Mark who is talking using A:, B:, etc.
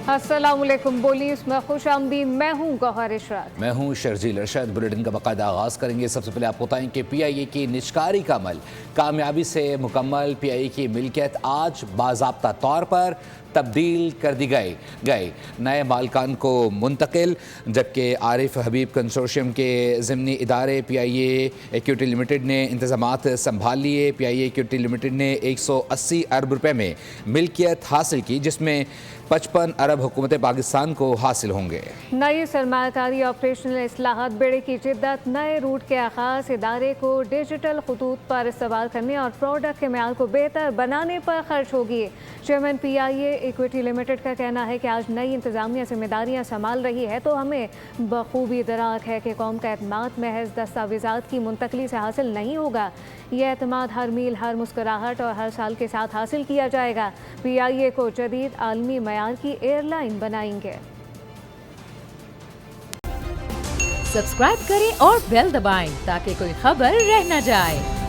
A: अस्सलाम वालेकुम। बोली इसमें खुश आमदीद। मैं हूँ गौहर इशरात।
B: मैं हूँ शर्जील अरशद। बुलेटिन का बाकायदा आगाज़ करेंगे। सबसे पहले आपको बताएं कि PIA की निजकारी का अमल कामयाबी से मुकम्मल। PIA की मिल्कियत आज बाज़ाब्ता तौर पर तब्दील कर दी गए नए मालकान को मुंतकिल, जबकि आरिफ हबीब कंसोर्शियम के ज़िमनी इदारे PIA इक्विटी लिमिटेड ने इंतज़ामात संभाल लिए। PIA इक्विटी लिमिटेड ने 180 अरब रुपए में मिल्कियत हासिल की, जिसमें 55 अरब हुकूमत पाकिस्तान को हासिल होंगे।
A: नई सरमायाकारी ऑपरेशनल इस्लाहात बेड़े की जिद्दत, नए रूट के आगाज़ इदारे को डिजिटल खतूत पर इस्तेमाल करने और प्रोडक्ट के म्यार को बेहतर बनाने पर खर्च होगी। चेयरमैन PIA इक्विटी लिमिटेड का कहना है कि आज नई इंतज़ामिया जिम्मेदारियाँ संभाल रही है तो हमें बखूबी दराक है कि कौम का एतमाद महज दस्तावेज़ात की मुंतकली से हासिल नहीं होगा। यह एतमाद हर मील, हर मुस्कुराहट और हर साल के साथ हासिल किया जाएगा। PIA को जदीद आलमी मयार की एयरलाइन बनाएंगे।
C: सब्सक्राइब करें और बेल दबाएं ताकि कोई खबर रह न जाए।